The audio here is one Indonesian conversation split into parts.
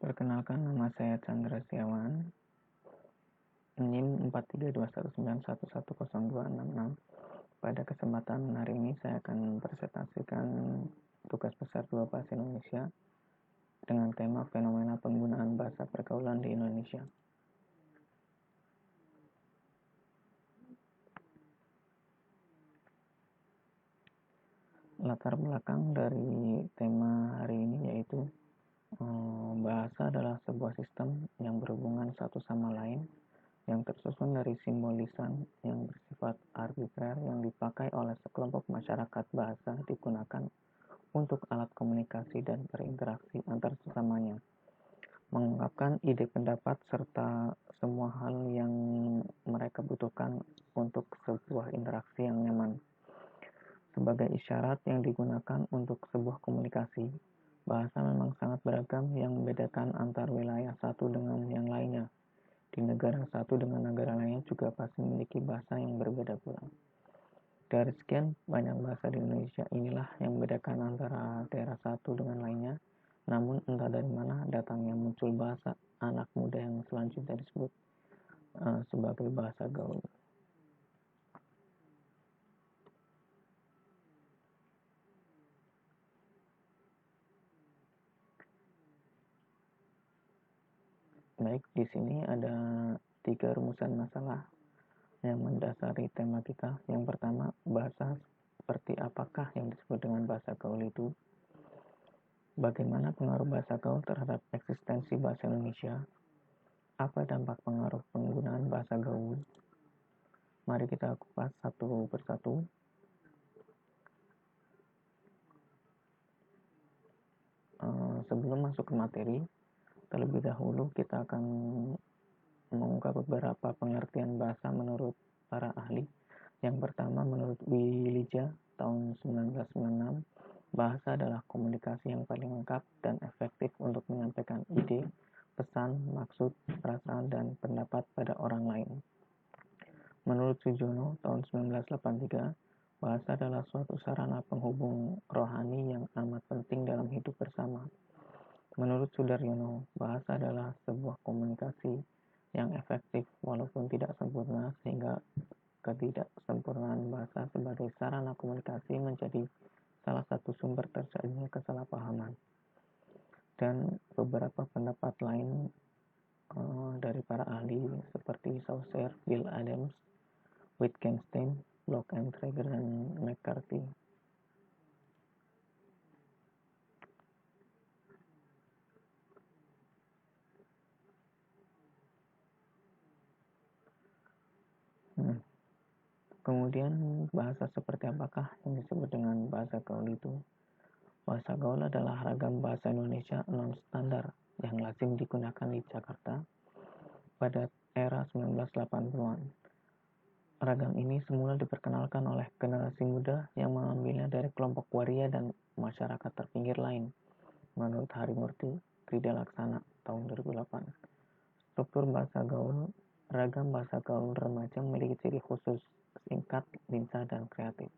Perkenalkan, nama saya Chandra Setiawan, NIM 4321911026. Pada kesempatan hari ini saya akan presentasikan tugas besar 2 bahasa Indonesia dengan tema fenomena penggunaan bahasa pergaulan di Indonesia. Latar belakang dari tema hari ini yaitu bahasa adalah sebuah sistem yang berhubungan satu sama lain yang tersusun dari simbol lisan yang bersifat arbitrer yang dipakai oleh sekelompok masyarakat. Bahasa digunakan untuk alat komunikasi dan berinteraksi antar sesamanya, mengungkapkan ide, pendapat, serta semua hal yang mereka butuhkan untuk sebuah interaksi yang nyaman. Sebagai isyarat yang digunakan untuk sebuah komunikasi, bahasa memang sangat beragam yang membedakan antar wilayah satu dengan yang lainnya. Di negara satu dengan negara lainnya juga pasti memiliki bahasa yang berbeda pula. Dari sekian banyak bahasa di Indonesia, inilah yang membedakan antara daerah satu dengan lainnya. Namun entah dari mana datangnya muncul bahasa anak muda yang selanjutnya disebut sebagai bahasa gaul. Baik, di sini ada 3 rumusan masalah yang mendasari tema kita. Yang pertama, bahasa seperti apakah yang disebut dengan bahasa gaul itu? Bagaimana pengaruh bahasa gaul terhadap eksistensi bahasa Indonesia? Apa dampak pengaruh penggunaan bahasa gaul? Mari kita kupas satu persatu. Sebelum masuk ke materi, terlebih dahulu kita akan mengungkap beberapa pengertian bahasa menurut para ahli. Yang pertama, menurut Wilija tahun 1996, bahasa adalah komunikasi yang paling lengkap dan efektif untuk menyampaikan ide, pesan, maksud, perasaan, dan pendapat pada orang lain. Menurut Sujono tahun 1983, bahasa adalah suatu sarana penghubung rohani yang amat penting dalam hidup bersama. Menurut Sudaryono, bahasa adalah sebuah komunikasi yang efektif walaupun tidak sempurna, sehingga ketidaksempurnaan bahasa sebagai sarana komunikasi menjadi salah satu sumber terjadinya kesalahpahaman. Dan beberapa pendapat lain dari para ahli seperti Saussure, Bill Adams, Wittgenstein, Bloch and Traeger, dan McCarthy. Kemudian bahasa seperti apakah yang disebut dengan bahasa gaul itu? Bahasa gaul adalah ragam bahasa Indonesia non-standar yang lazim digunakan di Jakarta pada era 1980-an. Ragam ini semula diperkenalkan oleh generasi muda yang mengambilnya dari kelompok waria dan masyarakat terpinggir lain. Menurut Harimurti Krida Laksana tahun 2008, struktur bahasa gaul, ragam bahasa gaul remaja memiliki ciri khusus, singkat, lincah, dan kreatif.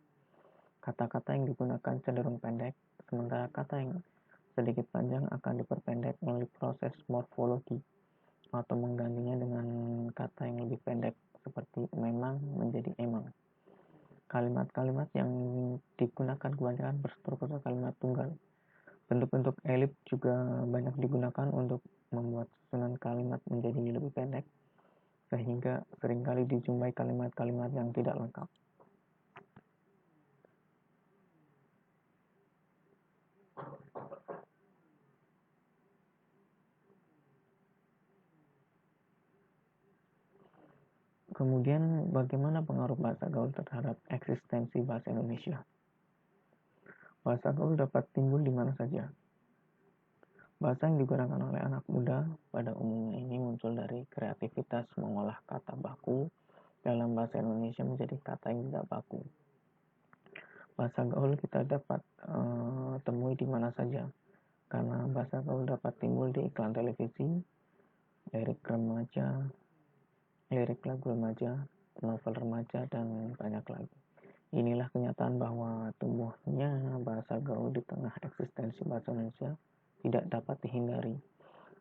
Kata-kata yang digunakan cenderung pendek, sementara kata yang sedikit panjang akan diperpendek melalui proses morfologi atau menggantinya dengan kata yang lebih pendek seperti memang menjadi emang. Kalimat-kalimat yang digunakan kebanyakan berstruktur kalimat tunggal. Bentuk-bentuk elip juga banyak digunakan untuk membuat susunan kalimat menjadi lebih pendek, sehingga seringkali dijumpai kalimat-kalimat yang tidak lengkap. Kemudian, bagaimana pengaruh bahasa gaul terhadap eksistensi bahasa Indonesia? Bahasa gaul dapat timbul di mana saja. Bahasa yang digunakan oleh anak muda pada umumnya ini muncul dari kreativitas mengolah kata baku dalam bahasa Indonesia menjadi kata yang tidak baku. Bahasa gaul kita dapat temui di mana saja, karena bahasa gaul dapat timbul di iklan televisi, lirik remaja, lirik lagu remaja, novel remaja, dan banyak lagi. Inilah kenyataan bahwa tumbuhnya bahasa gaul di tengah eksistensi bahasa Indonesia tidak dapat dihindari.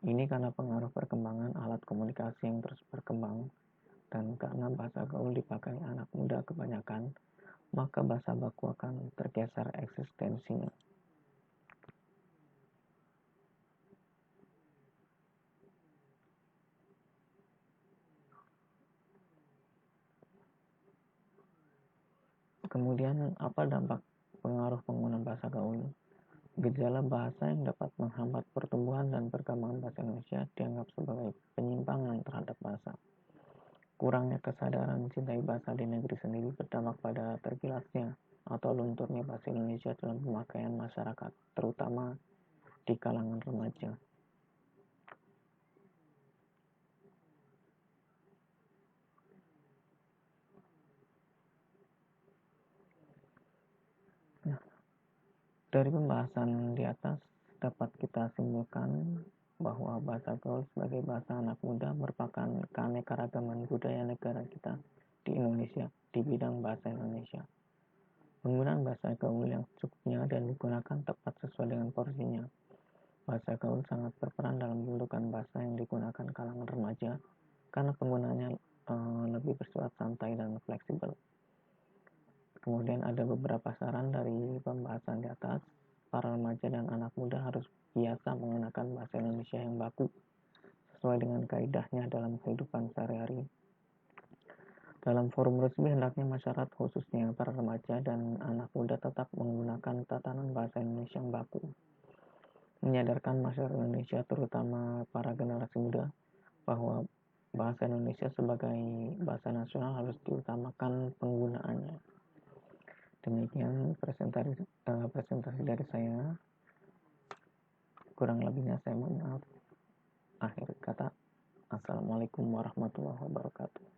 Ini karena pengaruh perkembangan alat komunikasi yang terus berkembang, dan karena bahasa gaul dipakai anak muda kebanyakan, maka bahasa baku akan tergeser eksistensinya. Kemudian, apa dampak pengaruh penggunaan bahasa gaul? Gejala bahasa yang dapat menghambat pertumbuhan dan perkembangan bahasa Indonesia dianggap sebagai penyimpangan terhadap bahasa. Kurangnya kesadaran mencintai bahasa di negeri sendiri berdampak pada tergilasnya atau lunturnya bahasa Indonesia dalam pemakaian masyarakat, terutama di kalangan remaja. Nah, dari pembahasan di atas dapat kita simpulkan bahwa bahasa gaul sebagai bahasa anak muda merupakan keanekaragaman budaya negara kita di Indonesia di bidang bahasa Indonesia. Penggunaan bahasa gaul yang secukupnya dan digunakan tepat sesuai dengan porsinya. Bahasa gaul sangat berperan dalam pembentukan bahasa yang digunakan kalangan remaja karena penggunaannya lebih bersifat santai dan fleksibel. Kemudian ada beberapa saran dari pembahasan di atas. Para remaja dan anak muda harus biasa menggunakan bahasa Indonesia yang baku sesuai dengan kaidahnya dalam kehidupan sehari-hari. Dalam forum resmi hendaknya masyarakat khususnya para remaja dan anak muda tetap menggunakan tatanan bahasa Indonesia yang baku. Menyadarkan masyarakat Indonesia terutama para generasi muda bahwa bahasa Indonesia sebagai bahasa nasional harus diutamakan penggunaannya. Demikian presentasi dari saya. Kurang lebihnya saya mohon maaf. Akhir kata, Assalamualaikum warahmatullahi wabarakatuh.